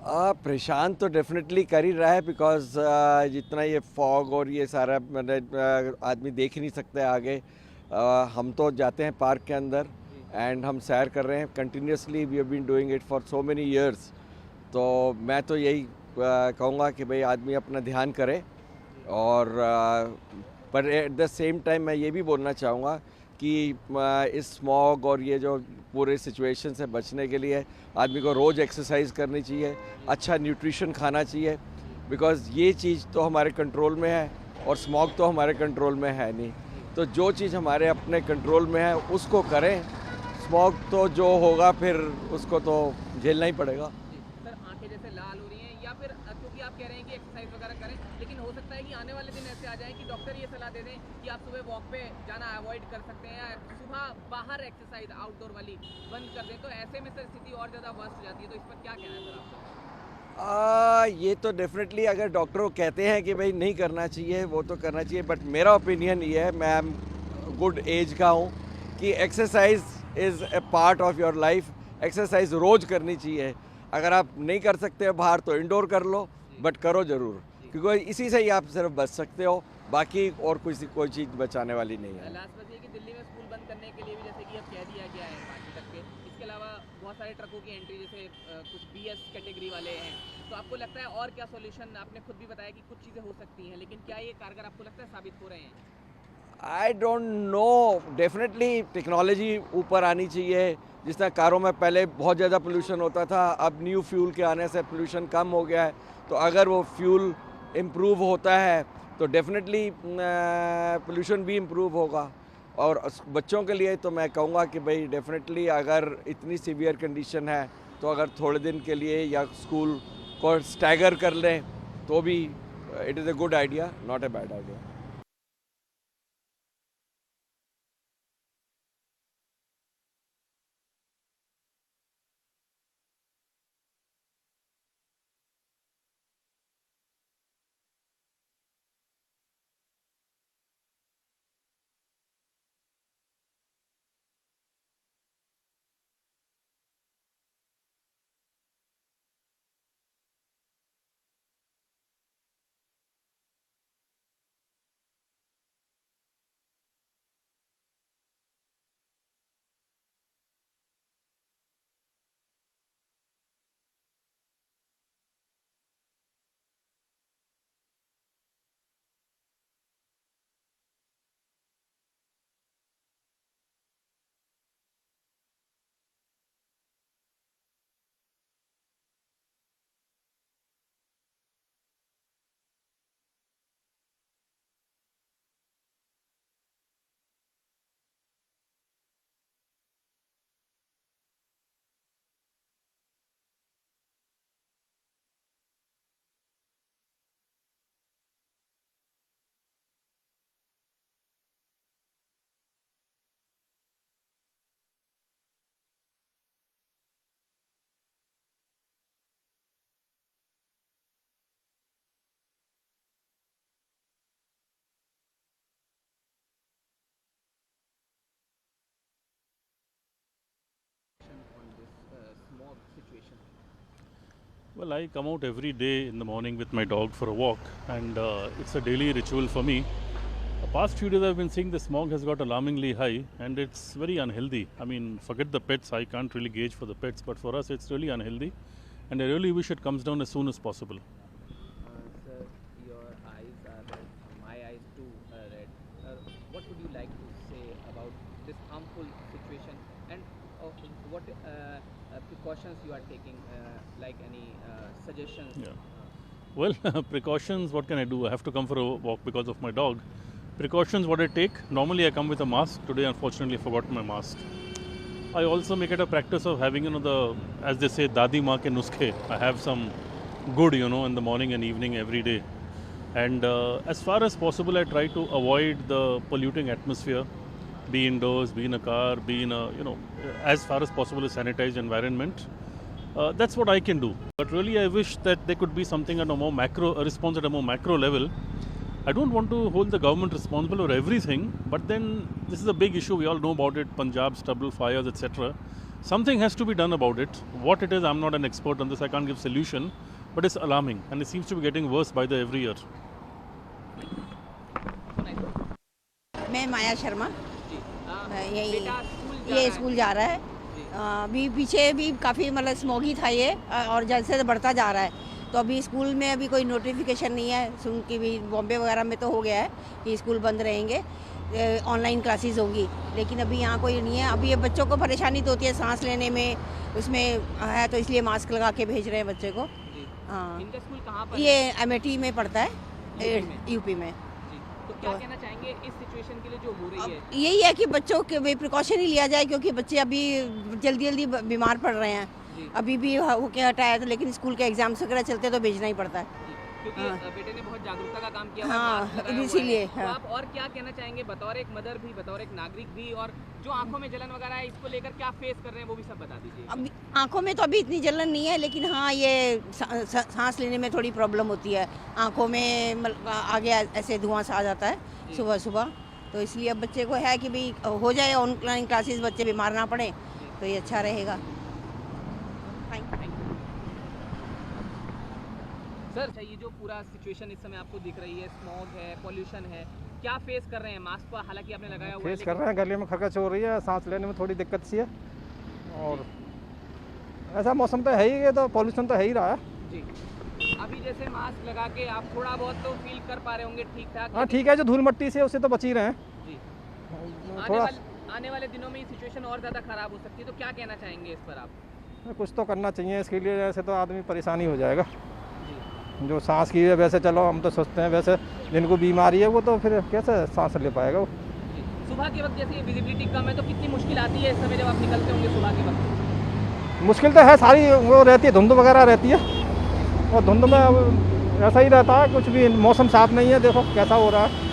परेशान तो डेफिनेटली कर ही रहा है बिकॉज जितना ये फॉग और ये सारा मतलब आदमी देख ही नहीं सकता आगे। हम तो जाते हैं पार्क के अंदर एंड हम सैर कर रहे हैं continuously. We have been doing it for so many years. तो मैं तो यही कहूँगा कि भाई आदमी अपना ध्यान करे। और पर एट द सेम टाइम मैं ये भी बोलना चाहूँगा कि इस स्मॉग और ये जो पूरे सिचुएशन से बचने के लिए आदमी को रोज़ एक्सरसाइज करनी चाहिए, अच्छा न्यूट्रिशन खाना चाहिए। बिकॉज़ ये चीज़ तो हमारे कंट्रोल में है और स्मॉग तो हमारे कंट्रोल में है नहीं। तो जो चीज़ हमारे अपने कंट्रोल में है उसको करें। स्मॉग तो जो होगा फिर उसको तो झेलना ही पड़ेगा। जी, सर आंखें जैसे लाल हो रही हैं या फिर क्योंकि आप कह रहे हैं कि एक्सरसाइज वगैरह करें, लेकिन हो सकता है कि आने वाले दिन ऐसे आ जाएं कि डॉक्टर ये सलाह दे दें कि आप सुबह वॉक पे जाना अवॉइड कर सकते हैं या सुबह बाहर एक्सरसाइज आउटडोर वाली बंद कर दें, तो ऐसे में सर स्थिति और ज़्यादा वर्स्ट हो जाती है। तो इस पर क्या कहना है सर आपका? ये तो डेफिनेटली अगर डॉक्टर को कहते हैं कि भाई नहीं करना चाहिए वो तो करना चाहिए, बट मेरा ओपिनियन ये है, मैं गुड एज का हूँ, कि exercise is a part of your life. Exercise रोज़ करनी चाहिए। अगर आप नहीं कर सकते हो बाहर तो इंडोर कर लो, बट करो ज़रूर, क्योंकि इसी से ही आप सिर्फ बच सकते हो। बाकी और कोई चीज़ बचाने वाली नहीं है। लास्ट बात ये कि दिल्ली में स्कूल बंद करने के लिए भी जैसे कि अब कह दिया गया है 5वीं तक के, इसके अलावा बहुत सारे ट्रकों की एंट्री जैसे कुछ बीएस कैटेगरी वाले हैं, तो आपको लगता है और क्या सॉल्यूशन? आपने खुद भी बताया कि कुछ चीज़ें हो सकती हैं, लेकिन क्या ये कारगर आपको लगता है साबित हो रहे हैं? I don't know. Definitely technology ऊपर आनी चाहिए। जिस तरह कारों में पहले बहुत ज़्यादा पोल्यूशन होता था, अब न्यू फ्यूल के आने से पोल्यूशन कम हो गया है। तो अगर वो फ्यूल इम्प्रूव होता है तो डेफिनेटली पोल्यूशन भी इम्प्रूव होगा। और बच्चों के लिए तो मैं कहूँगा कि भाई डेफिनेटली अगर इतनी सीवियर कंडीशन है तो अगर थोड़े दिन के लिए या स्कूल को स्टैगर कर लें तो भी it is a good idea, not a bad idea. On this smog situation. Well, I come out every day in the morning with my dog for a walk, and it's a daily ritual for me. The past few days I've been seeing the smog has got alarmingly high, and it's very unhealthy. I mean, forget the pets, I can't really gauge for the pets, but for us it's really unhealthy, and I really wish it comes down as soon as possible. Sir, your eyes are red, my eyes too are red. What would you like to say about this harmful situation, and what precautions you are taking, like any suggestions? Yeah. Well, precautions, what can I do? I have to come for a walk because of my dog. Precautions, what I take? Normally I come with a mask. Today, unfortunately, I forgot my mask. I also make it a practice of having, as they say, dadi maa ke nuskhe. I have some good, in the morning and evening every day. And as far as possible, I try to avoid the polluting atmosphere. Be indoors, be in a car, be in a, as far as possible, a sanitized environment. That's what I can do. But really, I wish that there could be something at a more macro, a response at a more macro level. I don't want to hold the government responsible for everything, but then this is a big issue. We all know about it: Punjab, stubble fires, etc. Something has to be done about it. What it is, I'm not an expert on this. I can't give solution, but it's alarming, and it seems to be getting worse by the every year. मैं माया शर्मा जी यही बेटा school जा ये रहा है। School जा रहा है। जी। अभी पीछे भी काफ़ी मतलब स्मोगी था ये और जैसे से बढ़ता जा रहा है। तो अभी स्कूल में अभी कोई नोटिफिकेशन नहीं है, सुन के भी बॉम्बे वगैरह में तो हो गया है कि स्कूल बंद रहेंगे, ऑनलाइन क्लासेस होंगी, लेकिन अभी यहाँ कोई नहीं है। अभी ये बच्चों को परेशानी तो होती है सांस लेने में, उसमें है, तो इसलिए मास्क लगा के भेज रहे हैं बच्चे को। जी। हाँ, इनका स्कूल कहाँ पर ये है? अमेठी में पड़ता है, यूपी में। जी। तो क्या कहना चाहेंगे इस सिचुएशन के लिए जो हो रही है? अब यही है कि बच्चों के भी प्रिकॉशन ही लिया जाए, क्योंकि बच्चे अभी जल्दी जल्दी बीमार पड़ रहे हैं। जी। अभी भी होके हटाया तो, लेकिन स्कूल के एग्जाम्स वगैरह चलते तो भेजना ही पड़ता है। जी, क्योंकि हाँ। बेटे ने बहुत जागरूकता का काम किया हाँ, मास्क लगाया हुआ है। इसीलिए, तो हाँ। आप और क्या कहना चाहेंगे बतौर एक मदर भी, बतौर एक नागरिक भी, और जो आंखों में जलन वगैरह है इसको लेकर क्या फेस कर रहे हैं वो भी सब बता दीजिए। अब आंखों में तो अभी इतनी जलन नहीं है, लेकिन हाँ ये सांस लेने में थोड़ी प्रॉब्लम होती है। आंखों में आगे ऐसे धुआं सा आ जाता है जी। सुबह सुबह, तो इसलिए अब बच्चे को है कि भाई हो जाए ऑनलाइन क्लासेस, बच्चे बीमार ना पड़े तो ये अच्छा रहेगा। Thank you. सर ये जो पूरा सिचुएशन इस समय आपको दिख रही है, स्मॉग है, पॉल्यूशन है, क्या फेस कर रहे हैं? मास्क तो हालांकि आपने लगाया हुआ है, फेस कर रहे हैं, गले में खरकच हो रही है, सांस लेने में थोड़ी दिक्कत सी है, और ऐसा मौसम तो है ही, ये तो पॉल्यूशन तो है ही रहा है। जी। अभी जैसे मास्क लगा के आप थोड़ा बहुत तो फील कर पा रहे होंगे ठीक ठाक। हाँ ठीक है, जो धूल मट्टी से उससे तो बच ही रहे हैं। जी। थोड़ा आने वाले दिनों में ये सिचुएशन और ज़्यादा खराब हो सकती है, तो क्या कहना चाहेंगे इस पर आप? कुछ तो करना चाहिए इसके लिए, ऐसे तो आदमी परेशानी हो जाएगा। जी। जो सांस की है, वैसे चलो हम तो सोचते हैं, वैसे जिनको बीमारी है वो तो फिर कैसे सांस ले पाएगा वो। जी। सुबह के वक्त जैसे विजिबिलिटी कम है तो कितनी मुश्किल आती है इस समय जब आप निकलते होंगे सुबह के वक्त? मुश्किल तो है, सारी वो रहती है, धुंध वगैरह रहती है, और धुंध में अब ऐसा ही रहता है, कुछ भी मौसम साफ नहीं है, देखो कैसा हो रहा है।